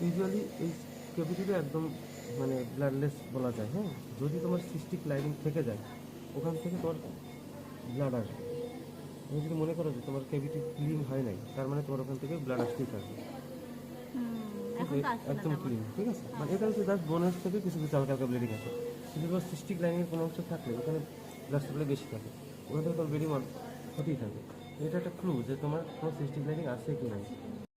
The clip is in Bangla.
ইউজুয়ালি এই ক্যাভিটিটা একদম মানে ব্লাডলেস বলা যায়। হ্যাঁ, যদি তোমার সিস্টিক লাইনিং থেকে যায় ওখান থেকে তোমার ব্লাড আসবে। তুমি যদি মনে করো যে তোমার ক্যাভিটি ক্লিন হয় নাই, তার মানে তোমার ওখান থেকে ব্লাড আসতেই থাকবে। ঠিক এখন আছে, তো আসছে না একদম তেমন। ক্লিন। ঠিক আছে, মানে এটা হচ্ছে জাস্ট বোনের থেকে কিছু কিছু হালকা হালকা ব্লিডিং আছে। কিন্তু তোমার সিস্টিক লাইনের কোনো অংশ থাকলে ওখানে ব্লাড সাপ্লাই বেশি থাকে, ওখান থেকে তোমার ব্লিডিং হতেই থাকে। এটা একটা ক্লু যে তোমার কোনো সিস্টিক লাইনিং আছে কি নাই।